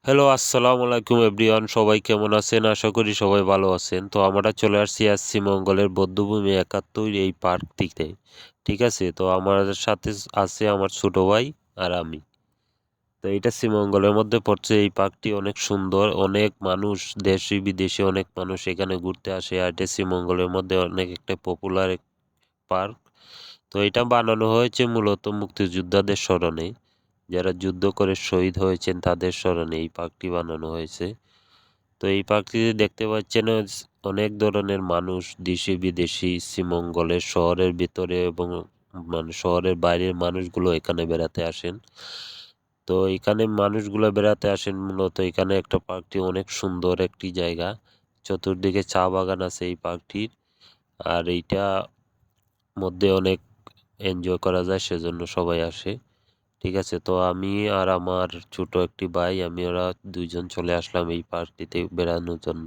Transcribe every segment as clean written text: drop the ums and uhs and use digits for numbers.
Hello, আসসালামু আলাইকুম everyone. সবাই কেমন আছেন? আশা করি সবাই ভালো আছেন। তো আমরা চলে আসছি আজ শ্রীমঙ্গলের বৌদ্ধভূমি ৭১ এই পার্কটিতে। ঠিক আছে? তো আমাদের সাথে আছে আমার ছোট ভাই আর আমি। তো এটা শ্রীমঙ্গলের মধ্যে পড়ছে। এই পার্কটি অনেক সুন্দর। অনেক মানুষ, দেশি বিদেশি অনেক মানুষ এখানে ঘুরতে আসে। আর এটা শ্রীমঙ্গলের মধ্যে অনেক একটা পপুলার পার্ক। তো এটা বানানো হয়েছে মূলত মুক্তিযোদ্ধাদের স্মরণে। যারা যুদ্ধ করে শহীদ হয়েছেন তাদের স্মরণে এই পার্কটি বানানো হয়েছে। তো এই পার্কটিতে দেখতে পাচ্ছেন অনেক ধরনের মানুষ, দেশি বিদেশি, শ্রীমঙ্গলের শহরের ভিতরে এবং মানে শহরের বাইরের মানুষগুলো এখানে বেড়াতে আসেন। তো এখানে মানুষগুলো বেড়াতে আসেন মূলত এখানে একটা পার্কটি অনেক সুন্দর একটি জায়গা। চতুর্দিকে চা বাগান আছে এই পার্কটির। আর এইটা মধ্যে অনেক এনজয় করা যায় সেজন্য সবাই আসে। ঠিক আছে, তো আমি আর আমার ছোট একটি ভাই আমি ওরা দুইজন চলে আসলাম এই পার্কটিতে বেড়ানোর জন্য।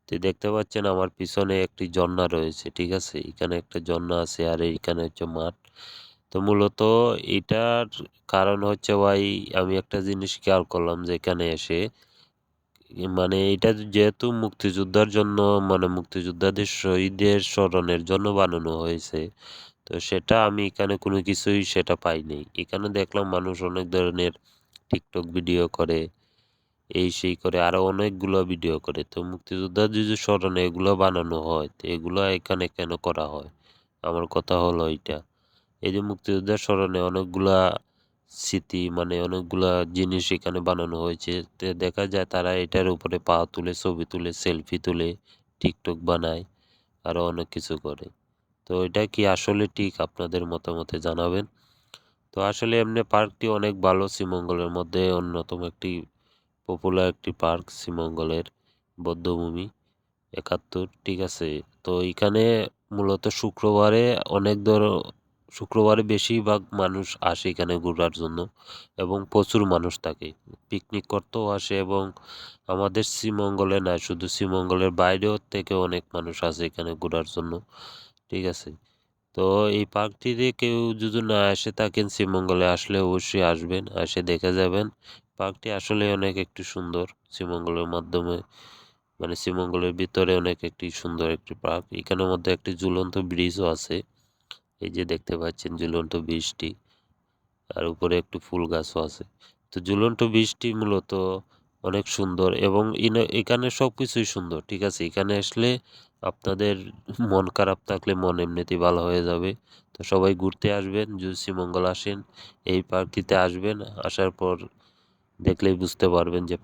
তো দেখতে পাচ্ছেন আমার পিছনে একটি ঝর্ণা রয়েছে। ঠিক আছে, এখানে একটা ঝর্ণা আছে আর এইখানে হচ্ছে মাঠ। তো মূলত এটার কারণ হচ্ছে ভাই, আমি একটা জিনিস খেয়াল করলাম যে এখানে এসে মানে এটা যেহেতু মুক্তিযোদ্ধার জন্য, মানে মুক্তিযোদ্ধাদের শহীদের স্মরণের জন্য বানানো হয়েছে। তো সেটা আমি এখানে কোনো কিছুই সেটা পাইনি। এখানে দেখলাম মানুষ অনেক ধরনের টিকটক ভিডিও করে, এই সেই করে আরো অনেকগুলো ভিডিও করে। তো মুক্তিযোদ্ধার যে স্মরণে এগুলো বানানো হয়, তো এগুলো এখানে কেন করা হয়? আমার কথা হলো এইটা। এই যে মুক্তিযোদ্ধার স্মরণে অনেকগুলা স্মৃতি, মানে অনেকগুলা জিনিস এখানে বানানো হয়েছে। তো দেখা যায় তারা এটার উপরে পা তুলে, ছবি তুলে, সেলফি তুলে, টিকটক বানায়, আরো অনেক কিছু করে। তো এটা কি আসলে ঠিক? আপনাদের মতামতে জানাবেন। তো আসলে এমনি পার্কটি অনেক ভালো, শ্রীমঙ্গলের মধ্যে অন্যতম একটি পপুলার একটি পার্ক শ্রীমঙ্গলের বৌদ্ধভূমি ৭১। ঠিক আছে, তো এখানে মূলত শুক্রবারে বেশিরভাগ মানুষ আসে এখানে ঘোরার জন্য এবং প্রচুর মানুষ থাকে, পিকনিক করতেও আসে এবং আমাদের শ্রীমঙ্গলে না, শুধু শ্রীমঙ্গলের বাইরেও থেকে অনেক মানুষ আসে এখানে ঘোরার জন্য। ঠিক আছে, তো এই পার্কটিতে কেউ যদি না এসে থাকেন, শ্রীমঙ্গলে আসলে অবশ্যই আসবেন, এসে দেখে যাবেন। পার্কটি আসলে অনেক একটু সুন্দর। শ্রীমঙ্গলের মাধ্যমে মানে শ্রীমঙ্গলের ভিতরে অনেক একটি সুন্দর একটি পার্ক। এখানের মধ্যে একটি ঝুলন্ত ব্রিজও আছে। এই যে দেখতে পাচ্ছেন ঝুলন্ত ব্রিজটি, আর উপরে একটু ফুল গাছও আছে। তো ঝুলন্ত ব্রিজটি মূলত অনেক সুন্দর এবং এখানে সব কিছুই সুন্দর। ঠিক আছে, এখানে আসলে আপনাদের মন খারাপ থাকলে মন এমনিতেই ভালো হয়ে যাবে। তো সবাই ঘুরতে আসবেন, যদি শ্রীমঙ্গল আসেন এই পার্কটিতে আসবেন। আসার পর দেখলেই বুঝতে পারবেন যে